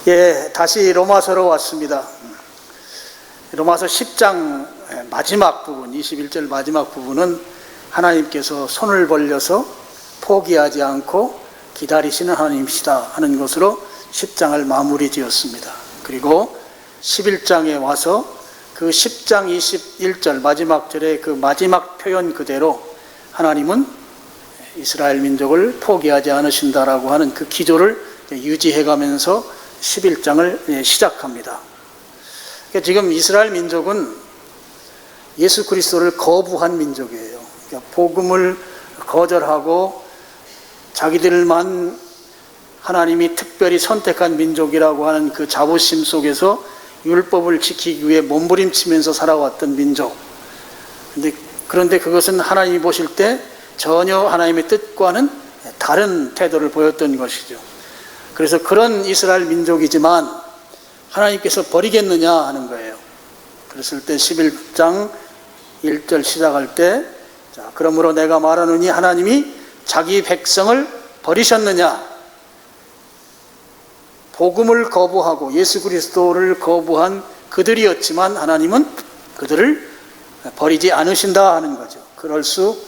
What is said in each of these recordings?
예, 다시 로마서로 왔습니다. 로마서 10장 마지막 부분, 21절 마지막 부분은 하나님께서 손을 벌려서 포기하지 않고 기다리시는 하나님이시다 하는 것으로 10장을 마무리 지었습니다. 그리고 11장에 와서 그 10장 21절 마지막 절의 그 마지막 표현 그대로 하나님은 이스라엘 민족을 포기하지 않으신다라고 하는 그 기조를 유지해가면서 11장을 시작합니다. 그러니까 지금 이스라엘 민족은 예수 그리스도를 거부한 민족이에요. 그러니까 복음을 거절하고 자기들만 하나님이 특별히 선택한 민족이라고 하는 그 자부심 속에서 율법을 지키기 위해 몸부림치면서 살아왔던 민족. 그런데 그것은 하나님이 보실 때 전혀 하나님의 뜻과는 다른 태도를 보였던 것이죠. 그래서 그런 이스라엘 민족이지만 하나님께서 버리겠느냐 하는 거예요. 그랬을 때 11장 1절 시작할 때, 자, 그러므로 내가 말하노니 하나님이 자기 백성을 버리셨느냐? 복음을 거부하고 예수 그리스도를 거부한 그들이었지만 하나님은 그들을 버리지 않으신다 하는 거죠. 그럴 수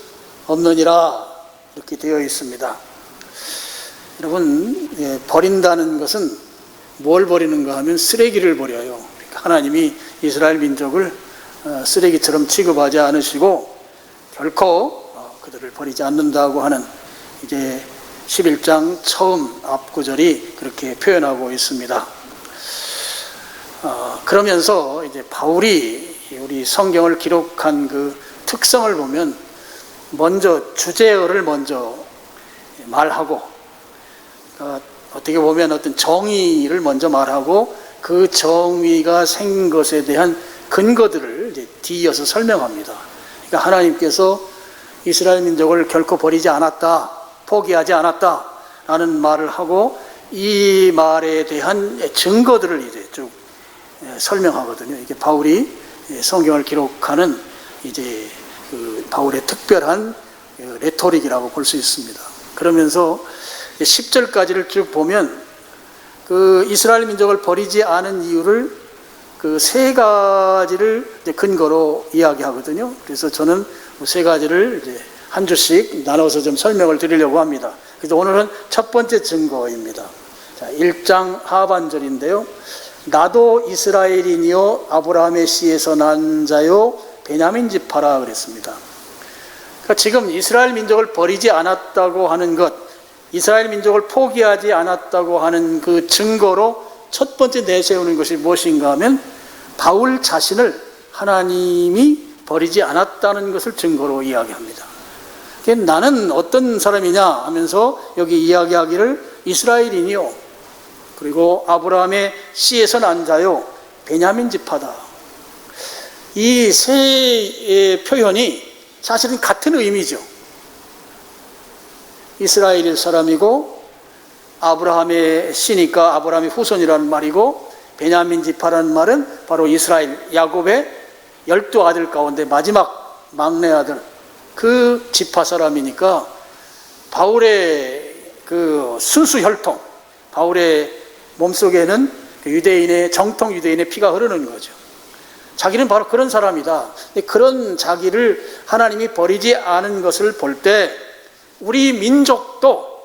없느니라 이렇게 되어 있습니다. 여러분, 버린다는 것은 뭘 버리는가 하면 쓰레기를 버려요. 그러니까 하나님이 이스라엘 민족을 쓰레기처럼 취급하지 않으시고 결코 그들을 버리지 않는다고 하는 이제 11장 처음 앞구절이 그렇게 표현하고 있습니다. 그러면서 이제 바울이 우리 성경을 기록한 그 특성을 보면 먼저 주제어를 먼저 말하고 어떻게 보면 어떤 정의를 먼저 말하고 그 정의가 생긴 것에 대한 근거들을 이제 뒤이어서 설명합니다. 그러니까 하나님께서 이스라엘 민족을 결코 버리지 않았다, 포기하지 않았다 라는 말을 하고 이 말에 대한 증거들을 이제 쭉 설명하거든요. 이게 바울이 성경을 기록하는 이제 그 바울의 특별한 레토릭이라고 볼 수 있습니다. 그러면서 10절까지를 쭉 보면 그 이스라엘 민족을 버리지 않은 이유를 그 세 가지를 이제 근거로 이야기하거든요. 그래서 저는 세 가지를 이제 한 주씩 나눠서 좀 설명을 드리려고 합니다. 그래서 오늘은 첫 번째 증거입니다. 자, 1장 하반절인데요. 나도 이스라엘인이요 아브라함의 씨에서 난 자요 베냐민 지파라 그랬습니다. 그러니까 지금 이스라엘 민족을 버리지 않았다고 하는 것, 이스라엘 민족을 포기하지 않았다고 하는 그 증거로 첫 번째 내세우는 것이 무엇인가 하면 바울 자신을 하나님이 버리지 않았다는 것을 증거로 이야기합니다. 나는 어떤 사람이냐 하면서 여기 이야기하기를 이스라엘인이요 그리고 아브라함의 씨에서 난 자요 베냐민 지파다. 이 세 표현이 사실은 같은 의미죠. 이스라엘 사람이고 아브라함의 씨니까 아브라함의 후손이라는 말이고 베냐민 지파라는 말은 바로 이스라엘 야곱의 12아들 가운데 마지막 막내 아들 그 지파 사람이니까 바울의 그 순수 혈통, 바울의 몸속에는 유대인의 정통 유대인의 피가 흐르는 거죠. 자기는 바로 그런 사람이다. 그런 자기를 하나님이 버리지 않은 것을 볼 때 우리 민족도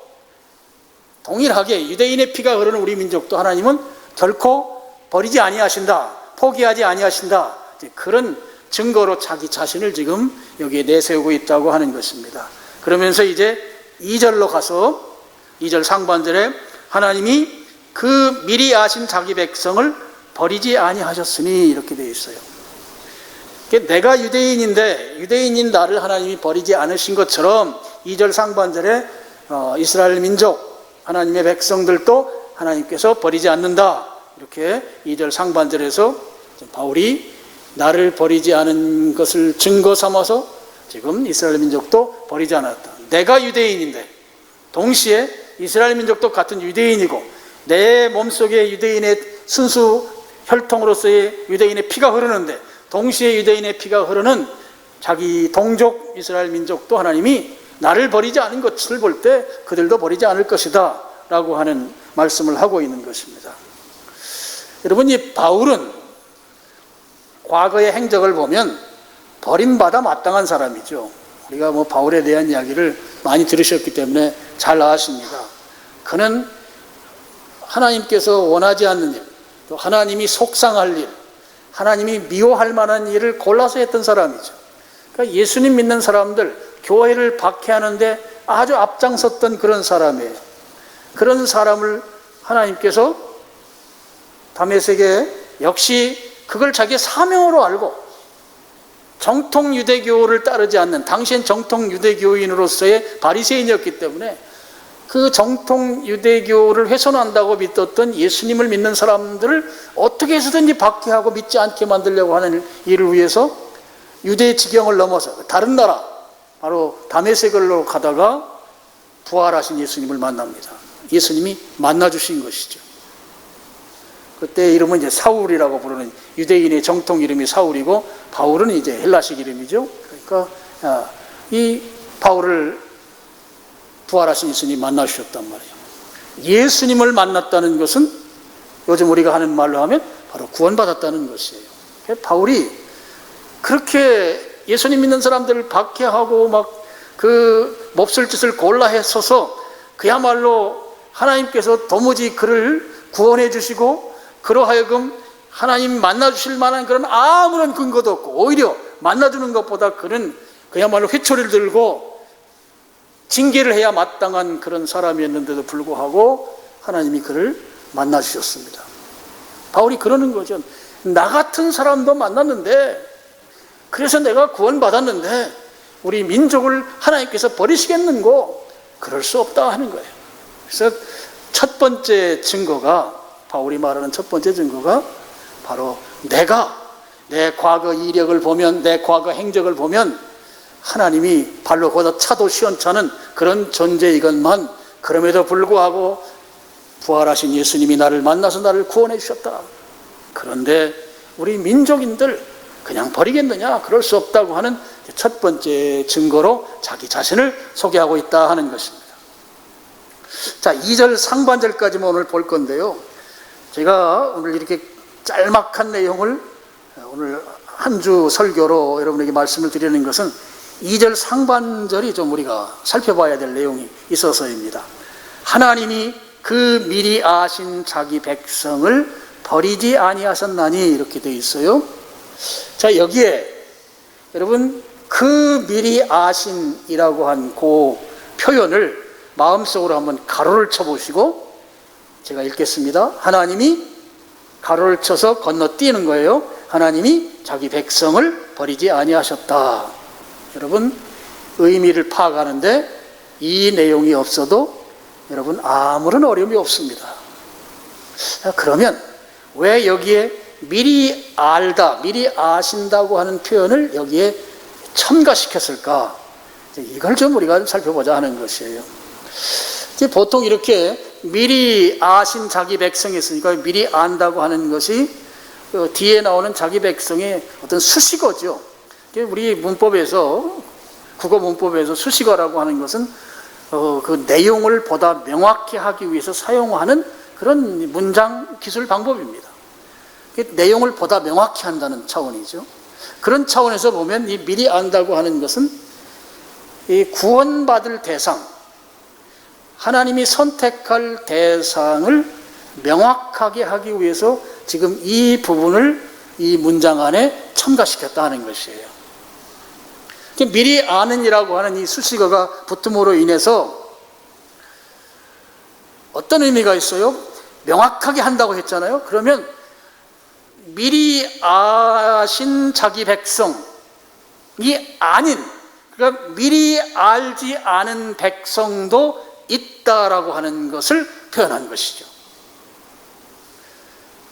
동일하게 유대인의 피가 흐르는 우리 민족도 하나님은 결코 버리지 아니하신다, 포기하지 아니하신다. 그런 증거로 자기 자신을 지금 여기에 내세우고 있다고 하는 것입니다. 그러면서 이제 2절로 가서 2절 상반절에 하나님이 그 미리 아신 자기 백성을 버리지 아니하셨으니 이렇게 되어 있어요. 내가 유대인인데 유대인인 나를 하나님이 버리지 않으신 것처럼 2절 상반절에 이스라엘 민족 하나님의 백성들도 하나님께서 버리지 않는다. 이렇게 2절 상반절에서 바울이 나를 버리지 않은 것을 증거 삼아서 지금 이스라엘 민족도 버리지 않았다. 내가 유대인인데 동시에 이스라엘 민족도 같은 유대인이고 내 몸속에 유대인의 순수 혈통으로서의 유대인의 피가 흐르는데 동시에 유대인의 피가 흐르는 자기 동족 이스라엘 민족도 하나님이 나를 버리지 않은 것을 볼 때 그들도 버리지 않을 것이다 라고 하는 말씀을 하고 있는 것입니다. 여러분, 이 바울은 과거의 행적을 보면 버림받아 마땅한 사람이죠. 우리가 뭐 바울에 대한 이야기를 많이 들으셨기 때문에 잘 아십니다. 그는 하나님께서 원하지 않는 일, 또 하나님이 속상할 일, 하나님이 미워할 만한 일을 골라서 했던 사람이죠. 그러니까 예수님 믿는 사람들, 교회를 박해하는데 아주 앞장섰던 그런 사람이에요. 그런 사람을 하나님께서 다메섹에 역시 그걸 자기의 사명으로 알고 정통 유대교를 따르지 않는, 당시엔 정통 유대교인으로서의 바리새인이었기 때문에 그 정통 유대교를 훼손한다고 믿었던 예수님을 믿는 사람들을 어떻게 해서든지 박해하고 믿지 않게 만들려고 하는 일을 위해서 유대의 지경을 넘어서 다른 나라, 바로 다메섹으로 가다가 부활하신 예수님을 만납니다. 예수님이 만나주신 것이죠. 그때 이름은 이제 사울이라고 부르는, 유대인의 정통 이름이 사울이고 바울은 이제 헬라식 이름이죠. 그러니까 이 바울을 부활하신 예수님이 만나주셨단 말이에요. 예수님을 만났다는 것은 요즘 우리가 하는 말로 하면 바로 구원받았다는 것이에요. 바울이 그렇게 예수님 믿는 사람들을 박해하고 막 그 몹쓸 짓을 골라 했어서 그야말로 하나님께서 도무지 그를 구원해 주시고 그로 하여금 하나님 만나주실 만한 그런 아무런 근거도 없고 오히려 만나주는 것보다 그는 그야말로 회초리를 들고 징계를 해야 마땅한 그런 사람이었는데도 불구하고 하나님이 그를 만나주셨습니다. 바울이 그러는 거죠. 나 같은 사람도 만났는데, 그래서 내가 구원받았는데 우리 민족을 하나님께서 버리시겠는고? 그럴 수 없다 하는 거예요. 그래서 첫 번째 증거가, 바울이 말하는 첫 번째 증거가 바로 내가 내 과거 이력을 보면, 내 과거 행적을 보면 하나님이 발로 걷어 차도 시원찮은 그런 존재이건만, 그럼에도 불구하고 부활하신 예수님이 나를 만나서 나를 구원해 주셨다. 그런데 우리 민족인들 그냥 버리겠느냐? 그럴 수 없다고 하는 첫 번째 증거로 자기 자신을 소개하고 있다 하는 것입니다. 자, 2절 상반절까지만 오늘 볼 건데요. 제가 오늘 이렇게 짤막한 내용을 오늘 한 주 설교로 여러분에게 말씀을 드리는 것은 2절 상반절이 좀 우리가 살펴봐야 될 내용이 있어서입니다. 하나님이 그 미리 아신 자기 백성을 버리지 아니하셨나니, 이렇게 되어 있어요. 자, 여기에 여러분 그 미리 아신이라고 한 그 표현을 마음속으로 한번 가로를 쳐보시고 제가 읽겠습니다. 하나님이, 가로를 쳐서 건너뛰는 거예요. 하나님이 자기 백성을 버리지 아니하셨다. 여러분, 의미를 파악하는데 이 내용이 없어도 여러분 아무런 어려움이 없습니다. 그러면 왜 여기에 미리 알다, 미리 아신다고 하는 표현을 여기에 첨가시켰을까? 이걸 좀 우리가 살펴보자 하는 것이에요. 보통 이렇게 미리 아신 자기 백성이 있으니까 미리 안다고 하는 것이 뒤에 나오는 자기 백성의 어떤 수식어죠. 우리 문법에서, 국어 문법에서 수식어라고 하는 것은 그 내용을 보다 명확히 하기 위해서 사용하는 그런 문장 기술 방법입니다. 내용을 보다 명확히 한다는 차원이죠. 그런 차원에서 보면 이 미리 안다고 하는 것은 이 구원받을 대상, 하나님이 선택할 대상을 명확하게 하기 위해서 지금 이 부분을 이 문장 안에 첨가시켰다는 것이에요. 미리 아는이라고 하는 이 수식어가 붙음으로 인해서 어떤 의미가 있어요? 명확하게 한다고 했잖아요. 그러면 미리 아신 자기 백성이 아닌, 그러니까 미리 알지 않은 백성도 있다라고 하는 것을 표현한 것이죠.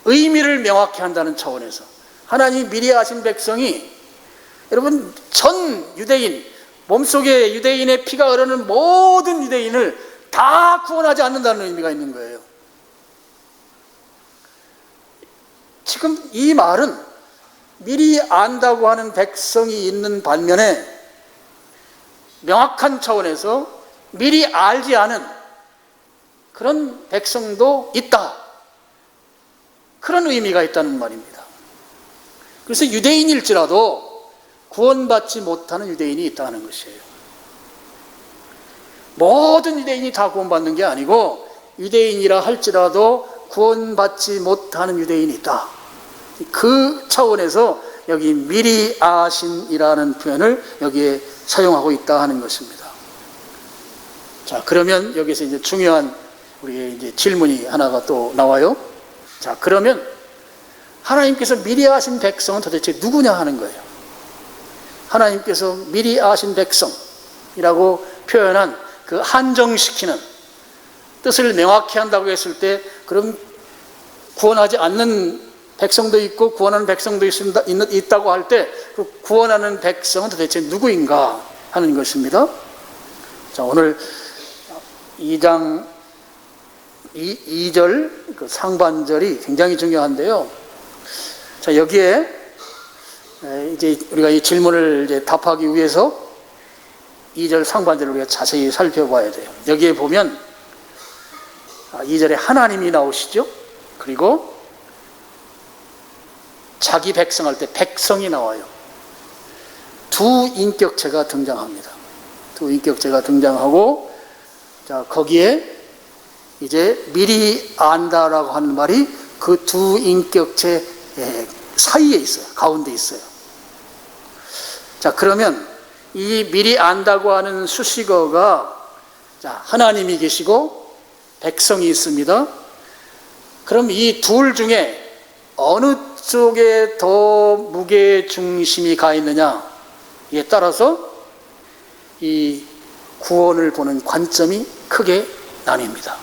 의미를 명확히 한다는 차원에서 하나님이 미리 아신 백성이, 여러분, 전 유대인, 몸속에 유대인의 피가 흐르는 모든 유대인을 다 구원하지 않는다는 의미가 있는 거예요. 지금 이 말은 미리 안다고 하는 백성이 있는 반면에 명확한 차원에서 미리 알지 않은 그런 백성도 있다. 그런 의미가 있다는 말입니다. 그래서 유대인일지라도 구원받지 못하는 유대인이 있다는 것이에요. 모든 유대인이 다 구원받는 게 아니고 유대인이라 할지라도 구원받지 못하는 유대인이 있다. 그 차원에서 여기 미리 아신이라는 표현을 여기에 사용하고 있다 하는 것입니다. 자, 그러면 여기서 이제 중요한 우리의 이제 질문이 하나가 또 나와요. 자, 그러면 하나님께서 미리 아신 백성은 도대체 누구냐 하는 거예요. 하나님께서 미리 아신 백성이라고 표현한 그 한정시키는 뜻을 명확히 한다고 했을 때, 그럼 구원하지 않는 백성도 있고 구원하는 백성도 있다고 할 때 그 구원하는 백성은 도대체 누구인가 하는 것입니다. 자, 오늘 2장 2절 그 상반절이 굉장히 중요한데요. 자, 여기에 이제 우리가 이 질문을 이제 답하기 위해서 2절 상반절을 우리가 자세히 살펴봐야 돼요. 여기에 보면 2절에 하나님이 나오시죠. 그리고 자기 백성 할 때 백성이 나와요. 두 인격체가 등장합니다. 두 인격체가 등장하고, 자, 거기에 이제 미리 안다라고 하는 말이 그 두 인격체 사이에 있어요. 가운데 있어요. 자, 그러면 이 미리 안다고 하는 수식어가, 자, 하나님이 계시고 백성이 있습니다. 그럼 이 둘 중에 어느 쪽에 더 무게 중심이 가 있느냐에 따라서 이 구원을 보는 관점이 크게 나뉩니다.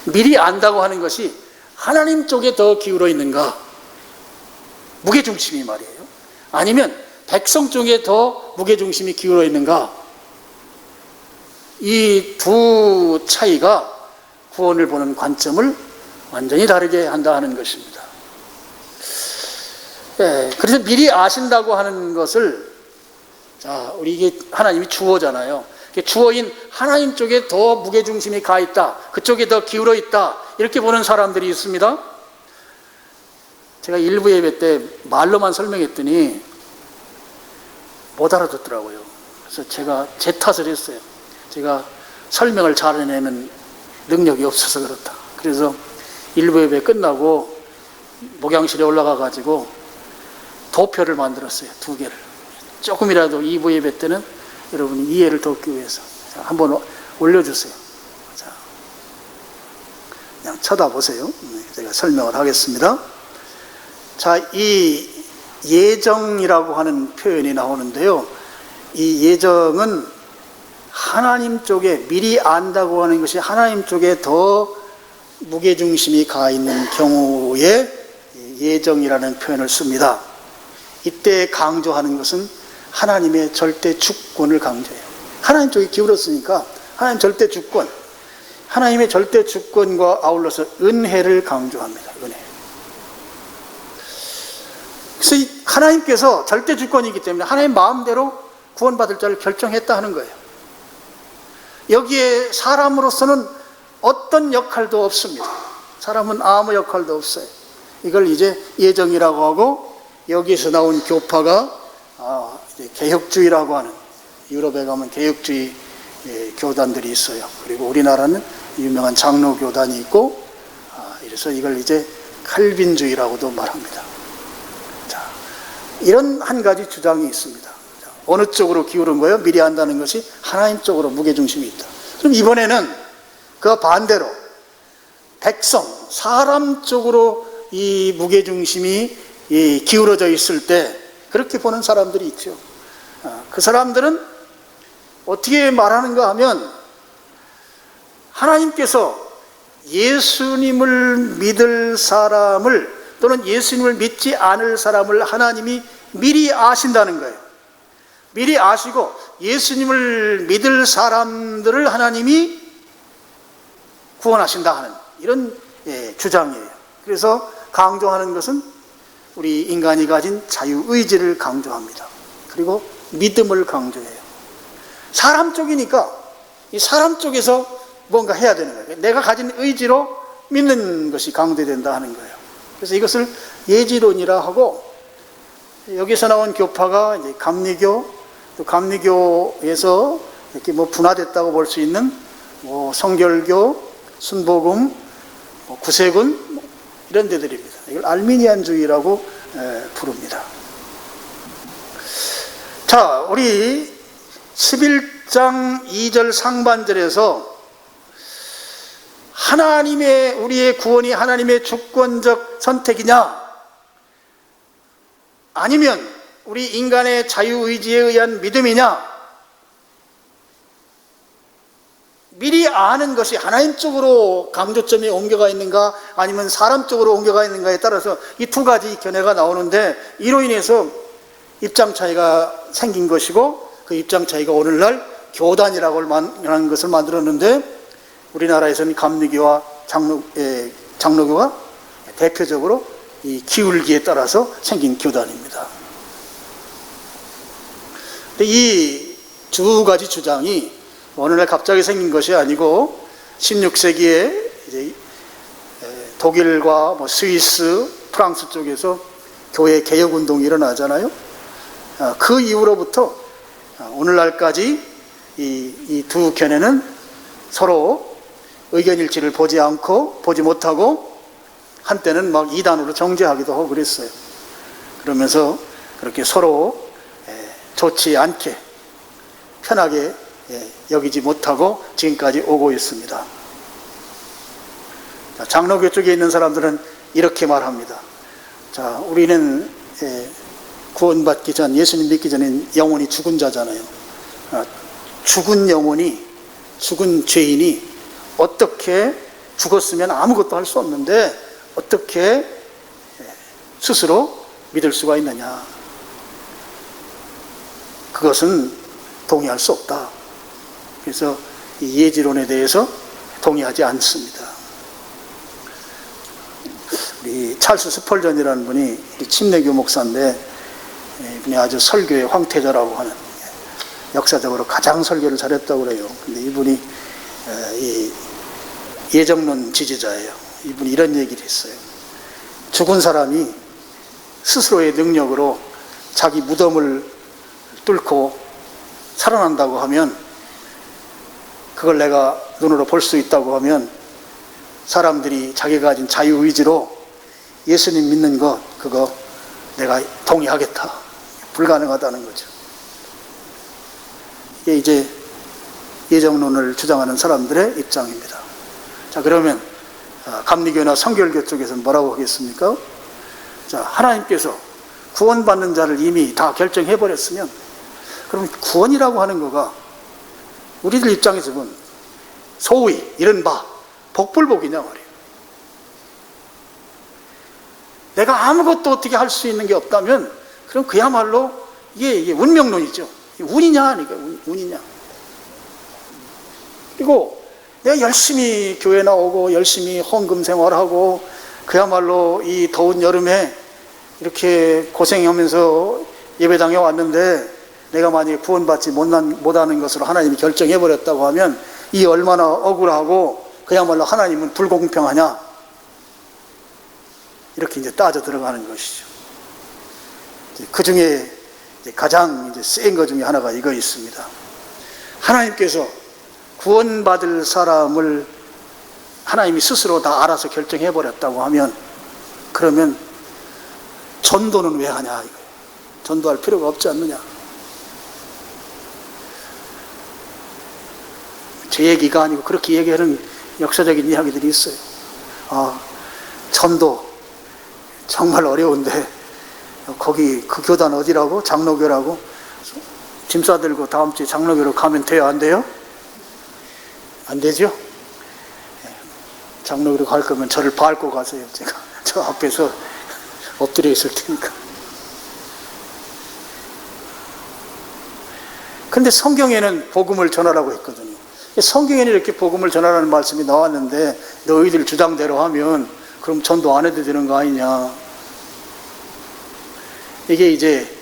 미리 안다고 하는 것이 하나님 쪽에 더 기울어 있는가, 무게중심이 말이에요. 아니면 백성 쪽에 더 무게중심이 기울어 있는가, 이 두 차이가 구원을 보는 관점을 완전히 다르게 한다 하는 것입니다. 그래서 미리 아신다고 하는 것을, 자, 우리 이게 하나님이 주어잖아요. 주어인 하나님 쪽에 더 무게중심이 가 있다, 그쪽에 더 기울어 있다, 이렇게 보는 사람들이 있습니다. 제가 일부 예배 때 말로만 설명했더니 못 알아듣더라고요. 그래서 제가 제 탓을 했어요. 제가 설명을 잘 해내는 능력이 없어서 그렇다. 그래서 일부 예배 끝나고 목양실에 올라가 가지고 도표를 만들었어요. 2개를. 조금이라도 2부 예배 때는 여러분이 이해를 돕기 위해서. 자, 한번 올려주세요. 자, 그냥 쳐다보세요. 제가 설명을 하겠습니다. 자, 이 예정이라고 하는 표현이 나오는데요. 이 예정은 하나님 쪽에, 미리 안다고 하는 것이 하나님 쪽에 더 무게중심이 가 있는 경우에 예정이라는 표현을 씁니다. 이때 강조하는 것은 하나님의 절대 주권을 강조해요. 하나님 쪽에 기울었으니까 하나님 절대 주권, 하나님의 절대 주권과 아울러서 은혜를 강조합니다. 은혜. 그래서 하나님께서 절대 주권이기 때문에 하나님 마음대로 구원받을 자를 결정했다 하는 거예요. 여기에 사람으로서는 어떤 역할도 없습니다. 사람은 아무 역할도 없어요. 이걸 이제 예정이라고 하고, 여기에서 나온 교파가 이제 개혁주의라고 하는, 유럽에 가면 개혁주의 교단들이 있어요. 그리고 우리나라는 유명한 장로교단이 있고, 이래서 이걸 이제 칼빈주의라고도 말합니다. 자, 이런 한 가지 주장이 있습니다. 자, 어느 쪽으로 기울은 거예요? 미리 안다는 것이 하나님 쪽으로 무게중심이 있다. 그럼 이번에는 그 반대로 백성, 사람 쪽으로 이 무게중심이 기울어져 있을 때 그렇게 보는 사람들이 있죠. 그 사람들은 어떻게 말하는가 하면, 하나님께서 예수님을 믿을 사람을, 또는 예수님을 믿지 않을 사람을 하나님이 미리 아신다는 거예요. 미리 아시고 예수님을 믿을 사람들을 하나님이 구원하신다 하는 이런 주장이에요. 그래서 강조하는 것은 우리 인간이 가진 자유의지를 강조합니다. 그리고 믿음을 강조해요. 사람 쪽이니까 이 사람 쪽에서 뭔가 해야 되는 거예요. 내가 가진 의지로 믿는 것이 강조된다 하는 거예요. 그래서 이것을 예지론이라 하고, 여기서 나온 교파가 이제 감리교, 또 감리교에서 이렇게 뭐 분화됐다고 볼 수 있는 뭐 성결교, 순복음, 뭐 구세군 이런 데들입니다. 이걸 알미니안주의라고 부릅니다. 자, 우리 11장 2절 상반절에서 우리의 구원이 하나님의 주권적 선택이냐, 아니면 우리 인간의 자유의지에 의한 믿음이냐, 미리 아는 것이 하나님 쪽으로 강조점이 옮겨가 있는가 아니면 사람 쪽으로 옮겨가 있는가에 따라서 이 두 가지 견해가 나오는데, 이로 인해서 입장 차이가 생긴 것이고, 그 입장 차이가 오늘날 교단이라고 하는 것을 만들었는데, 우리나라에서는 감리교와 장로교가 대표적으로 이 기울기에 따라서 생긴 교단입니다. 근데 이 두 가지 주장이 어느 날 갑자기 생긴 것이 아니고, 16세기에 이제 독일과 뭐 스위스, 프랑스 쪽에서 교회 개혁 운동이 일어나잖아요. 그 이후로부터 오늘날까지 이 두 견해는 서로 의견 일치를 보지 못하고, 한때는 막 이단으로 정죄하기도 하고 그랬어요. 그러면서 그렇게 서로 좋지 않게 편하게 여기지 못하고 지금까지 오고 있습니다. 장로교 쪽에 있는 사람들은 이렇게 말합니다. 자, 우리는 구원받기 전, 예수님 믿기 전엔 영혼이 죽은 자잖아요. 죽은 영혼이, 죽은 죄인이 어떻게 죽었으면 아무것도 할 수 없는데 어떻게 스스로 믿을 수가 있느냐. 그것은 동의할 수 없다. 그래서 이 예지론에 대해서 동의하지 않습니다. 우리 찰스 스펄전이라는 분이 침례교 목사인데, 이분이 아주 설교의 황태자라고 하는, 역사적으로 가장 설교를 잘했다고 그래요. 근데 이분이 이 예정론 지지자예요. 이분이 이런 얘기를 했어요. 죽은 사람이 스스로의 능력으로 자기 무덤을 뚫고 살아난다고 하면, 그걸 내가 눈으로 볼 수 있다고 하면, 사람들이 자기가 가진 자유의지로 예수님 믿는 것, 그거 내가 동의하겠다. 불가능하다는 거죠. 이게 이제 예정론을 주장하는 사람들의 입장입니다. 자, 그러면 감리교나 성결교 쪽에서는 뭐라고 하겠습니까? 자, 하나님께서 구원받는 자를 이미 다 결정해버렸으면, 그럼 구원이라고 하는 거가 우리들 입장에서 보면 소위 이른바 복불복이냐 말이에요. 내가 아무것도 어떻게 할 수 있는 게 없다면 그럼 그야말로 이게 운명론이죠. 운이냐 아니까 운이냐. 그리고 내가 열심히 교회 나오고 열심히 헌금 생활하고 그야말로 이 더운 여름에 이렇게 고생하면서 예배당에 왔는데, 내가 만약에 구원받지 못하는 것으로 하나님이 결정해버렸다고 하면 이 얼마나 억울하고 그야말로 하나님은 불공평하냐, 이렇게 이제 따져 들어가는 것이죠. 그 중에 가장 센 것 중에 하나가 이거 있습니다. 하나님께서 구원받을 사람을 하나님이 스스로 다 알아서 결정해버렸다고 하면, 그러면 전도는 왜 하냐 이거예요. 전도할 필요가 없지 않느냐. 제 얘기가 아니고 그렇게 얘기하는 역사적인 이야기들이 있어요. 전도 정말 어려운데 거기 그 교단 어디라고? 장로교라고? 짐 싸들고 다음 주에 장로교로 가면 돼요? 안 돼요? 안 되죠? 장로교로 갈 거면 저를 밟고 가세요. 제가 저 앞에서 엎드려 있을 테니까. 그런데 성경에는 복음을 전하라고 했거든요. 성경에는 이렇게 복음을 전하라는 말씀이 나왔는데 너희들 주장대로 하면 그럼 전도 안 해도 되는 거 아니냐. 이게 이제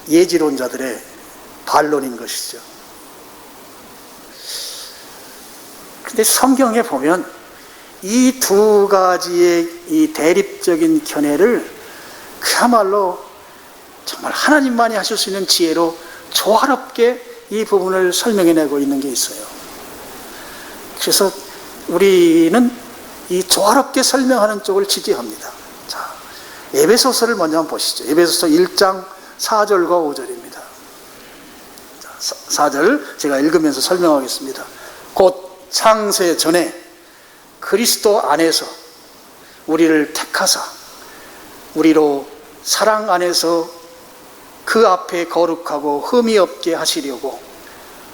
예지론자들의 반론인 것이죠. 근데 성경에 보면 이 두 가지의 이 대립적인 견해를 그야말로 정말 하나님만이 하실 수 있는 지혜로 조화롭게 이 부분을 설명해내고 있는 게 있어요. 그래서 우리는 이 조화롭게 설명하는 쪽을 지지합니다. 자, 에베소서를 먼저 한번 보시죠. 에베소서 1장 4절과 5절입니다. 4절 제가 읽으면서 설명하겠습니다. 곧 창세 전에 그리스도 안에서 우리를 택하사 우리로 사랑 안에서 그 앞에 거룩하고 흠이 없게 하시려고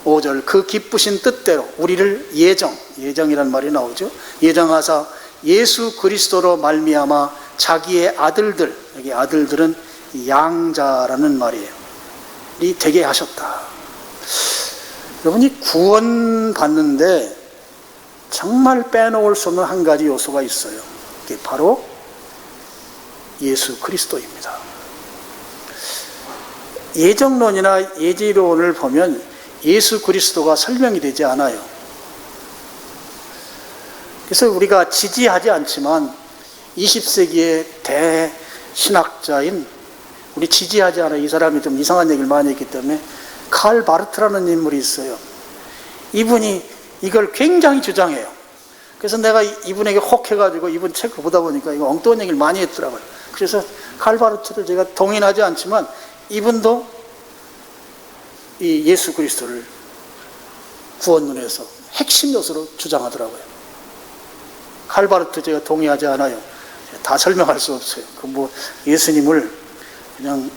5절 그 기쁘신 뜻대로 우리를 예정이라는 말이 나오죠. 예정하사 예수 그리스도로 말미암아 자기의 아들들, 여기 아들들은 양자라는 말이에요. 이 되게 하셨다. 여러분이 구원받는데 정말 빼놓을 수 없는 한 가지 요소가 있어요. 그게 바로 예수 그리스도입니다. 예정론이나 예지론을 보면 예수 그리스도가 설명이 되지 않아요. 그래서 우리가 지지하지 않지만 20세기의 대신학자인, 우리 지지하지 않아요. 이 사람이 좀 이상한 얘기를 많이 했기 때문에, 칼 바르트라는 인물이 있어요. 이분이 이걸 굉장히 주장해요. 그래서 내가 이분에게 혹해가지고 이분 책을 보다 보니까 이거 엉뚱한 얘기를 많이 했더라고요. 그래서 칼 바르트를 제가 동의하지 않지만 이분도 이 예수 그리스도를 구원론에서 핵심 요소로 주장하더라고요. 칼 바르트 제가 동의하지 않아요. 다 설명할 수 없어요. 예수님을 그냥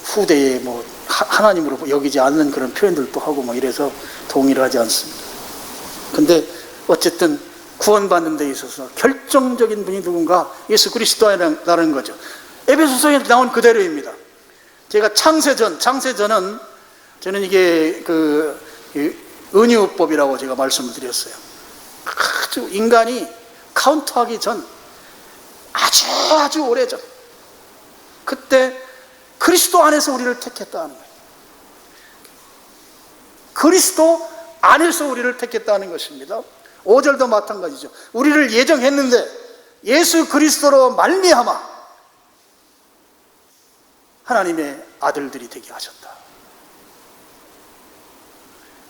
후대에 하나님으로 여기지 않는 그런 표현들도 하고 이래서 동의를 하지 않습니다. 근데 어쨌든 구원받는 데 있어서 결정적인 분이 누군가? 예수 그리스도라는 거죠. 에베소서에 나온 그대로입니다. 제가 창세전은 저는 이게 은유법이라고 제가 말씀을 드렸어요. 아주 인간이 카운트하기 전, 아주 오래전, 그때 그리스도 안에서 우리를 택했다는 거예요. 그리스도 안에서 우리를 택했다는 것입니다. 5절도 마찬가지죠. 우리를 예정했는데 예수 그리스도로 말미암아 하나님의 아들들이 되게 하셨다.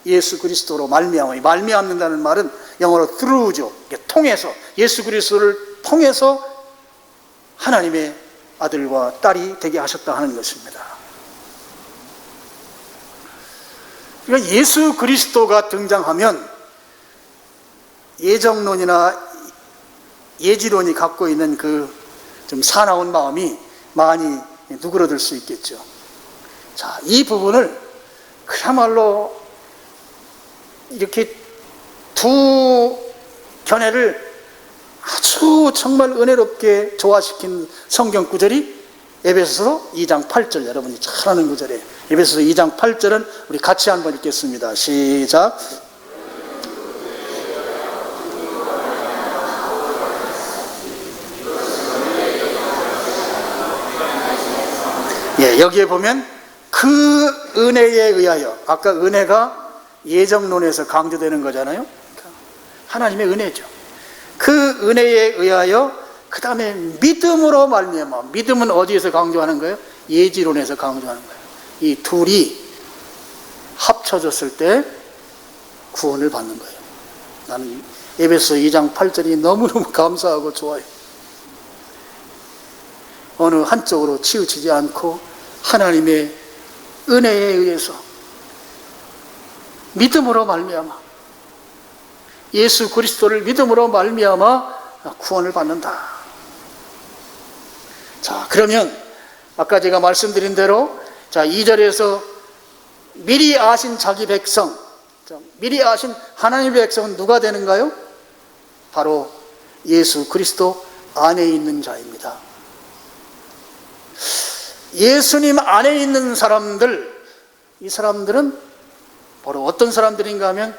예수 그리스도로 말미암는다는 말은 영어로 through죠. 통해서, 예수 그리스도를 통해서 하나님의 아들과 딸이 되게 하셨다 하는 것입니다. 그러니까 예수 그리스도가 등장하면 예정론이나 예지론이 갖고 있는 좀 사나운 마음이 많이 누그러들 수 있겠죠. 자, 이 부분을 그야말로 이렇게 두 견해를 아주 정말 은혜롭게 조화시킨 성경 구절이 에베소서 2장 8절, 여러분이 잘 아는 구절이에요. 에베소서 2장 8절은 우리 같이 한번 읽겠습니다. 시작. 여기에 보면 그 은혜에 의하여, 아까 은혜가 예정론에서 강조되는 거잖아요. 하나님의 은혜죠. 그 은혜에 의하여, 그 다음에 믿음으로 말미암아. 믿음은 어디에서 강조하는 거예요? 예지론에서 강조하는 거예요. 이 둘이 합쳐졌을 때 구원을 받는 거예요. 나는 에베소 2장 8절이 너무너무 감사하고 좋아요. 어느 한쪽으로 치우치지 않고 하나님의 은혜에 의해서 믿음으로 말미암아, 예수 그리스도를 믿음으로 말미암아 구원을 받는다. 자, 그러면 아까 제가 말씀드린 대로, 자, 2절에서 미리 아신 자기 백성, 미리 아신 하나님의 백성은 누가 되는가요? 바로 예수 그리스도 안에 있는 자입니다. 예수님 안에 있는 사람들, 이 사람들은 바로 어떤 사람들인가 하면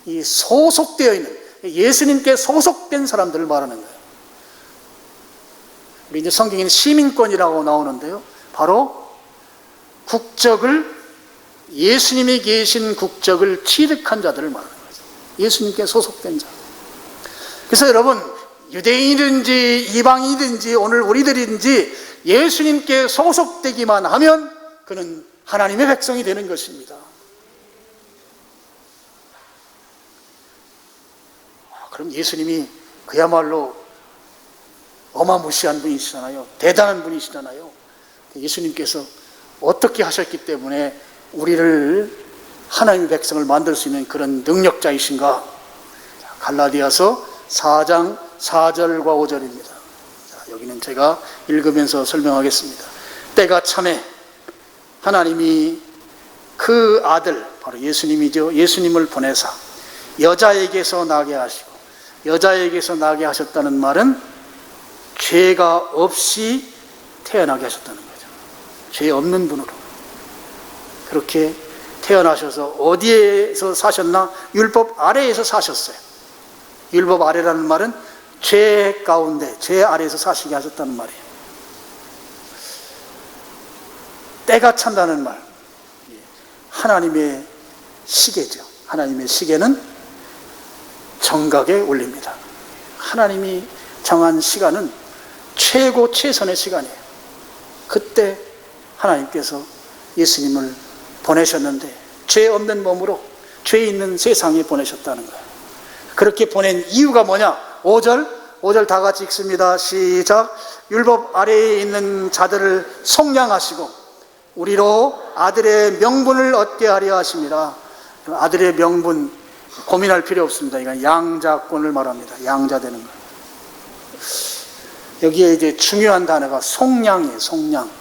이 소속되어 있는, 예수님께 소속된 사람들을 말하는 거예요. 우리 이제 성경에는 시민권이라고 나오는데요, 바로 국적을, 예수님이 계신 국적을 취득한 자들을 말하는 거죠. 예수님께 소속된 자. 그래서 여러분, 유대인이든지 이방인이든지 오늘 우리들이든지 예수님께 소속되기만 하면 그는 하나님의 백성이 되는 것입니다. 그럼 예수님이 그야말로 어마무시한 분이시잖아요. 대단한 분이시잖아요. 예수님께서 어떻게 하셨기 때문에 우리를 하나님의 백성을 만들 수 있는 그런 능력자이신가? 갈라디아서 4장 4절과 5절입니다. 여기는 제가 읽으면서 설명하겠습니다. 때가 참에 하나님이 그 아들, 바로 예수님이죠. 예수님을 보내사 여자에게서 나게 하시고, 여자에게서 나게 하셨다는 말은 죄가 없이 태어나게 하셨다는 거죠. 죄 없는 분으로 그렇게 태어나셔서 어디에서 사셨나? 율법 아래에서 사셨어요. 율법 아래라는 말은 죄 가운데, 죄 아래에서 사시게 하셨다는 말이에요. 때가 찬다는 말, 하나님의 시계죠. 하나님의 시계는 정각에 울립니다. 하나님이 정한 시간은 최고 최선의 시간이에요. 그때 하나님께서 예수님을 보내셨는데 죄 없는 몸으로 죄 있는 세상에 보내셨다는 거예요. 그렇게 보낸 이유가 뭐냐? 5절 다 같이 읽습니다. 시작. 율법 아래에 있는 자들을 속량하시고 우리로 아들의 명분을 얻게 하려 하십니다. 아들의 명분 고민할 필요 없습니다. 이건 양자권을 말합니다. 양자 되는 거. 여기에 이제 중요한 단어가 속량이에요. 속량.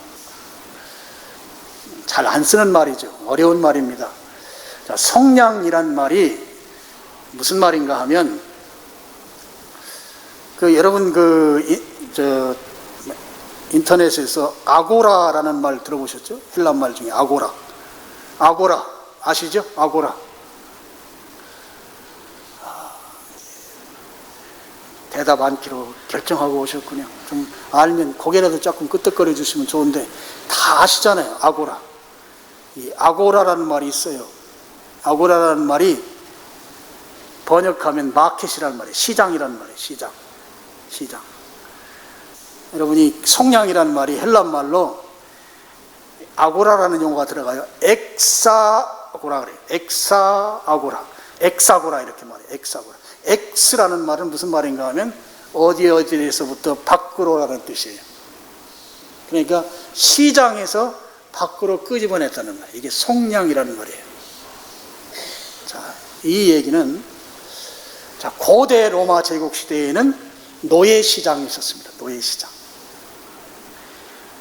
잘 안 쓰는 말이죠. 어려운 말입니다. 자, 속량이란 말이 무슨 말인가 하면, 여러분 인터넷에서 아고라라는 말 들어보셨죠? 헬라 말 중에 아고라. 아고라 아시죠? 아고라. 대답 않기로 결정하고 오셨군요. 좀 알면 고개라도 조금 끄덕거려 주시면 좋은데 다 아시잖아요. 아고라. 이 아고라라는 말이 있어요. 아고라라는 말이 번역하면 마켓이라는 말이에요. 시장이라는 말이에요. 시장. 여러분이 속량이라는 말이 헬라 말로 아고라라는 용어가 들어가요. 엑사고라 그래요. 엑사고라 이렇게 말해요. 엑사고라. 엑스라는 말은 무슨 말인가 하면 어디에서부터 밖으로라는 뜻이에요. 그러니까 시장에서 밖으로 끄집어냈다는 거예요. 이게 속량이라는 말이에요. 자, 이 얘기는 고대 로마 제국 시대에는 노예 시장이 있었습니다. 노예 시장.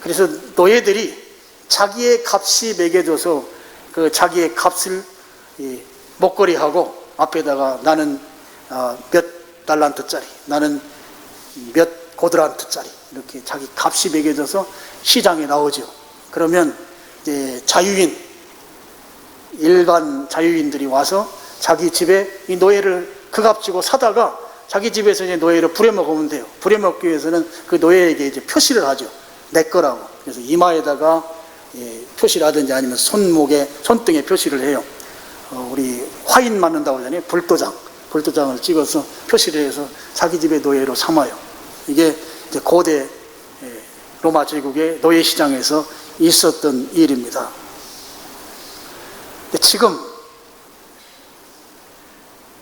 그래서 노예들이 자기의 값이 매겨져서 그 자기의 값을 목걸이하고 앞에다가 나는 몇 달란트짜리, 나는 몇 고드란트짜리 이렇게 자기 값이 매겨져서 시장에 나오죠. 그러면 이제 일반 자유인들이 와서 자기 집에 이 노예를 그 값주고 사다가 자기 집에서 이제 노예를 부려먹으면 돼요. 부려먹기 위해서는 그 노예에게 이제 표시를 하죠. 내 거라고. 그래서 이마에다가 표시를 하든지 아니면 손등에 표시를 해요. 우리 화인 맞는다고 하잖아요. 불도장을 찍어서 표시를 해서 자기 집의 노예로 삼아요. 이게 이제 고대 로마 제국의 노예 시장에서 있었던 일입니다. 지금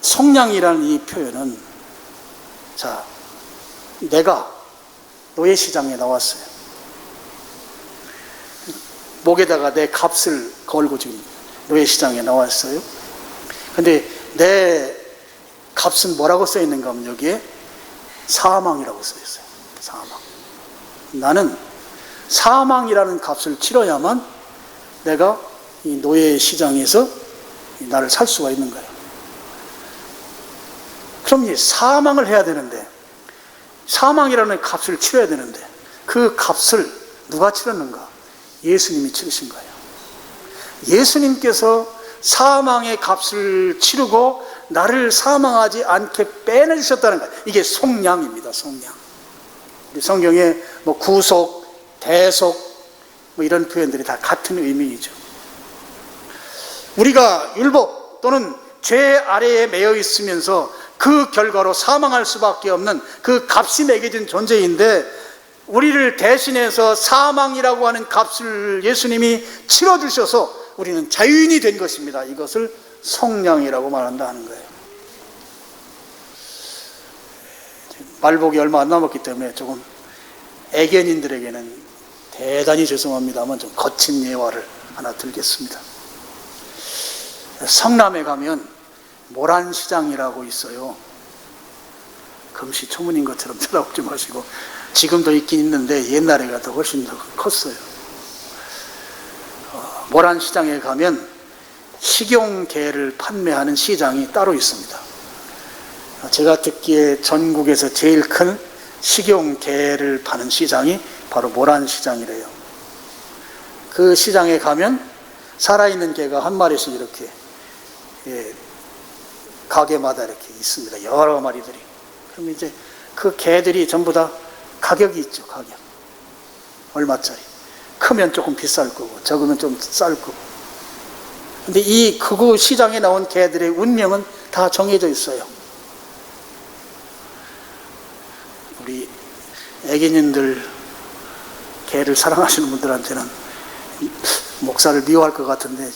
속량이라는 이 표현은, 자, 내가 노예 시장에 나왔어요. 목에다가 내 값을 걸고 지금 노예 시장에 나왔어요. 근데 내 값은 뭐라고 써 있는가 하면 여기에 사망이라고 써 있어요. 사망. 나는 사망이라는 값을 치러야만 내가 이 노예 시장에서 나를 살 수가 있는 거예요. 그럼 이 사망을 해야 되는데, 사망이라는 값을 치러야 되는데 그 값을 누가 치렀는가? 예수님이 치르신 거예요. 예수님께서 사망의 값을 치르고 나를 사망하지 않게 빼내주셨다는 거예요. 이게 속량입니다. 속량. 우리 성경에 뭐 구속, 대속 뭐 이런 표현들이 다 같은 의미이죠. 우리가 율법 또는 죄 아래에 매여 있으면서 그 결과로 사망할 수밖에 없는 그 값이 매겨진 존재인데, 우리를 대신해서 사망이라고 하는 값을 예수님이 치러주셔서 우리는 자유인이 된 것입니다. 이것을 속량이라고 말한다 하는 거예요. 말복이 얼마 안 남았기 때문에 조금 애견인들에게는 대단히 죄송합니다만 좀 거친 예화를 하나 들겠습니다. 성남에 가면 모란시장이라고 있어요. 금시초문인 것처럼 쳐다보지 마시고, 지금도 있긴 있는데 옛날에가 더 훨씬 더 컸어요. 모란시장에 가면 식용개를 판매하는 시장이 따로 있습니다. 제가 듣기에 전국에서 제일 큰 식용개를 파는 시장이 바로 모란시장이래요. 그 시장에 가면 살아있는 개가 한 마리씩 이렇게 가게마다 이렇게 있습니다. 여러 마리들이. 그럼 이제 그 개들이 전부 다 가격이 있죠. 가격 얼마짜리. 크면 조금 비쌀 거고 적으면 좀 쌀 거고. 근데 이 극우 시장에 나온 개들의 운명은 다 정해져 있어요. 우리 애기님들 개를 사랑하시는 분들한테는 목사를 미워할 것 같은데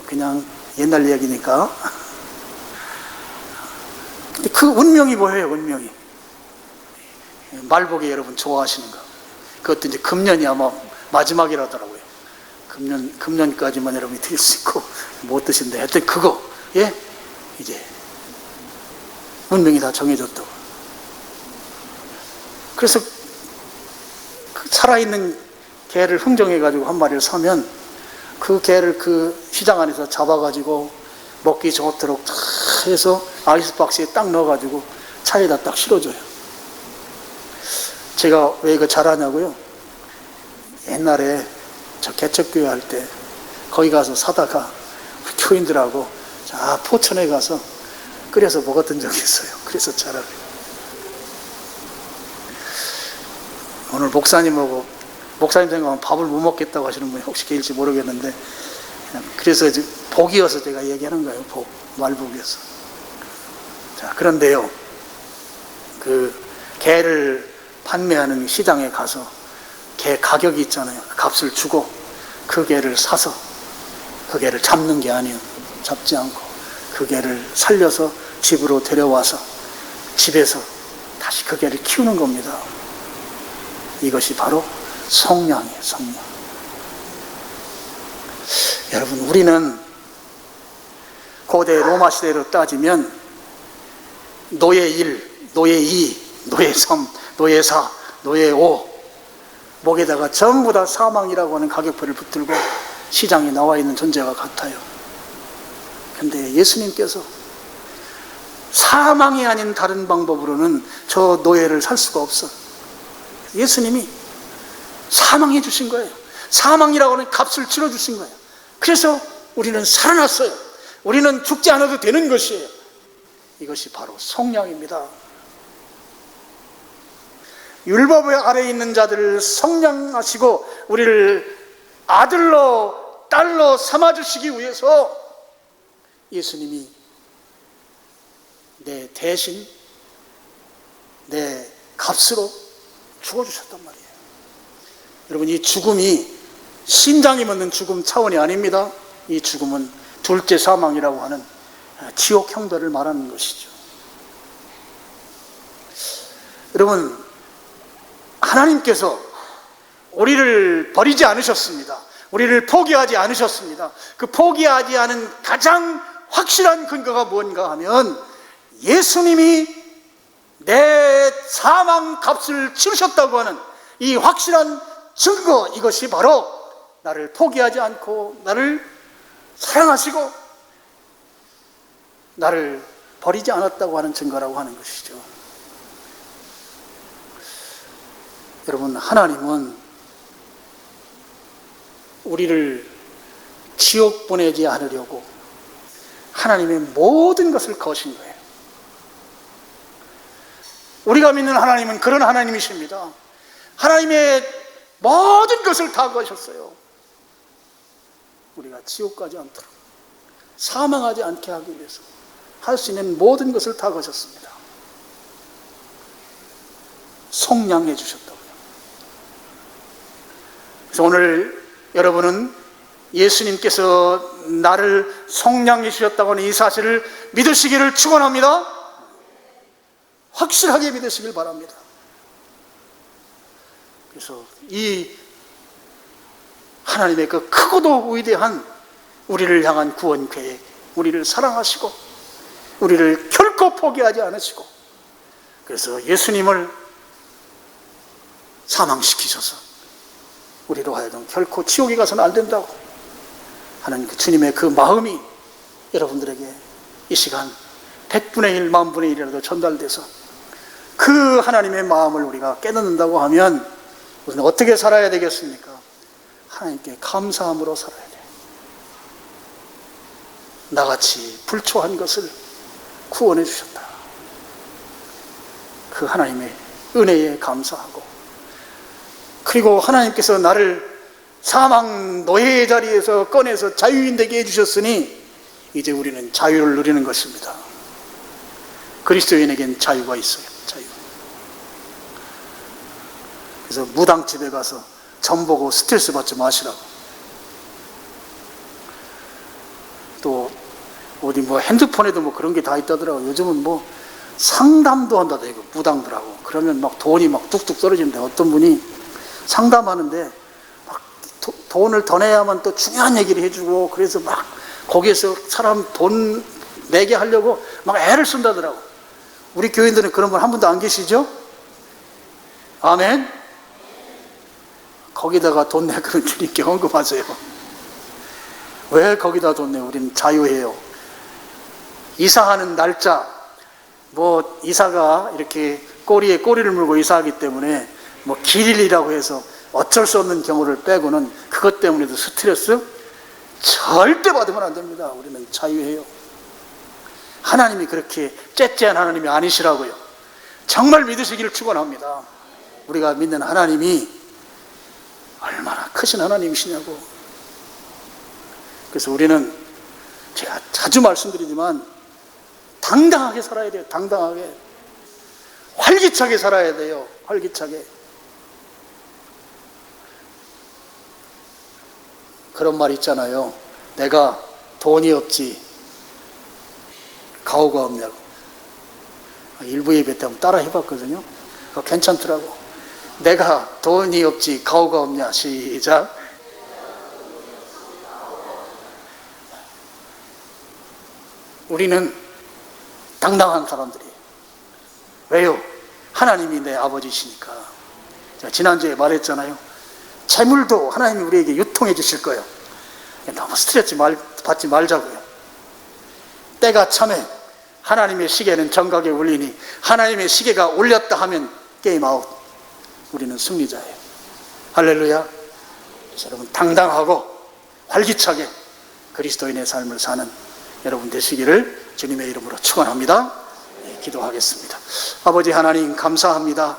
그냥 옛날 이야기니까. 근데 그 운명이 뭐예요? 운명이 말복에 여러분 좋아하시는 거, 그것도 이제 금년이 아마 마지막이라더라고요. 금년까지만 여러분이 드릴 수 있고 못 드신데, 하여튼 그거 이제 운명이 다 정해졌다고. 그래서 그 살아있는 개를 흥정해가지고 한 마리를 사면 그 개를 그 시장 안에서 잡아가지고 먹기 좋도록 딱 해서 아이스박스에 딱 넣어가지고 차에다 딱 실어줘요. 제가 왜 이거 잘하냐고요? 옛날에 저 개척교회 할 때 거기 가서 사다가 교인들하고 포천에 가서 끓여서 먹었던 적이 있어요. 그래서 잘하고요. 오늘 목사님하고, 목사님 생각하면 밥을 못 먹겠다고 하시는 분이 혹시 계실지 모르겠는데, 그래서 복이어서 제가 얘기하는 거예요. 복, 말복이어서. 자, 그런데요, 그 개를 판매하는 시장에 가서 개 가격이 있잖아요. 값을 주고 그 개를 사서, 그 개를 잡는 게 아니에요. 잡지 않고 그 개를 살려서 집으로 데려와서 집에서 다시 그 개를 키우는 겁니다. 이것이 바로 속량이에요. 속량. 여러분, 우리는 고대 로마 시대로 따지면 노예 1, 노예 2, 노예 3, 노예 4, 노예 5, 목에다가 전부 다 사망이라고 하는 가격표를 붙들고 시장에 나와 있는 존재와 같아요. 그런데 예수님께서 사망이 아닌 다른 방법으로는 저 노예를 살 수가 없어. 예수님이 사망해 주신 거예요. 사망이라고 하는 값을 치러주신 거예요. 그래서 우리는 살아났어요. 우리는 죽지 않아도 되는 것이에요. 이것이 바로 속량입니다. 율법 아래에 있는 자들을 속량하시고 우리를 아들로 딸로 삼아주시기 위해서 예수님이 내 대신 내 값으로 죽어주셨단 말이에요. 여러분, 이 죽음이 심장이 멎는 죽음 차원이 아닙니다. 이 죽음은 둘째 사망이라고 하는 지옥 형벌을 말하는 것이죠. 여러분, 하나님께서 우리를 버리지 않으셨습니다. 우리를 포기하지 않으셨습니다. 그 포기하지 않은 가장 확실한 근거가 뭔가 하면 예수님이 내 사망 값을 치르셨다고 하는 이 확실한 증거, 이것이 바로 나를 포기하지 않고 나를 사랑하시고 나를 버리지 않았다고 하는 증거라고 하는 것이죠. 여러분, 하나님은 우리를 지옥 보내지 않으려고 하나님의 모든 것을 거신 거예요. 우리가 믿는 하나님은 그런 하나님이십니다. 하나님의 모든 것을 다 거셨어요. 우리가 지옥 가지 않도록, 사망하지 않게 하기 위해서 할 수 있는 모든 것을 다 거셨습니다. 속량해 주셨다고요. 그래서 오늘 여러분은 예수님께서 나를 속량해 주셨다고 하는 이 사실을 믿으시기를 축원합니다. 확실하게 믿으시길 바랍니다. 그래서 이 하나님의 그 크고도 위대한 우리를 향한 구원 계획, 우리를 사랑하시고 우리를 결코 포기하지 않으시고, 그래서 예수님을 사망시키셔서 우리로 하여금 결코 지옥에 가서는 안 된다고 하는 그 주님의 그 마음이 여러분들에게 이 시간 100분의 1, 10,000분의 1이라도 전달돼서 그 하나님의 마음을 우리가 깨닫는다고 하면 우리는 어떻게 살아야 되겠습니까? 하나님께 감사함으로 살아야 돼요. 나같이 불초한 것을 구원해 주셨다. 그 하나님의 은혜에 감사하고, 그리고 하나님께서 나를 사망 노예의 자리에서 꺼내서 자유인 되게 해주셨으니 이제 우리는 자유를 누리는 것입니다. 그리스도인에겐 자유가 있어요. 자유. 그래서 무당집에 가서 점 보고 스트레스 받지 마시라고. 또 어디 뭐 핸드폰에도 뭐 그런 게 다 있다더라고. 요즘은 뭐 상담도 한다더라고, 이거 무당들하고. 그러면 막 돈이 막 뚝뚝 떨어지는데, 어떤 분이 상담하는데 막 돈을 더 내야만 또 중요한 얘기를 해주고, 그래서 막 거기에서 사람 돈 내게 하려고 막 애를 쓴다더라고. 우리 교인들은 그런 분 한 분도 안 계시죠? 아멘? 거기다가 돈 내그는 주님께 헌금하세요. 왜 거기다 돈 내? 우리는 자유해요. 이사하는 날짜, 뭐 이사가 이렇게 꼬리에 꼬리를 물고 이사하기 때문에 뭐 길일이라고 해서 어쩔 수 없는 경우를 빼고는 그것 때문에도 스트레스 절대 받으면 안 됩니다. 우리는 자유해요. 하나님이 그렇게 째째한 하나님이 아니시라고요. 정말 믿으시기를 축원합니다. 우리가 믿는 하나님이 얼마나 크신 하나님이시냐고. 그래서 우리는, 제가 자주 말씀드리지만, 당당하게 살아야 돼요. 당당하게. 활기차게 살아야 돼요. 활기차게. 그런 말 있잖아요. 내가 돈이 없지 가오가 없냐고. 일부 예배 때 한번 따라 해봤거든요. 그거 괜찮더라고. 내가 돈이 없지 가오가 없냐. 시작. 우리는 당당한 사람들이에요. 왜요? 하나님이 내 아버지시니까. 제가 지난주에 말했잖아요. 재물도 하나님이 우리에게 유통해 주실 거예요. 너무 스트레스 받지 말자고요. 때가 참에 하나님의 시계는 정각에 울리니 하나님의 시계가 울렸다 하면 게임 아웃. 우리는 승리자예요. 할렐루야. 그래서 여러분 당당하고 활기차게 그리스도인의 삶을 사는 여러분 되시기를 주님의 이름으로 축원합니다. 네, 기도하겠습니다. 아버지 하나님 감사합니다.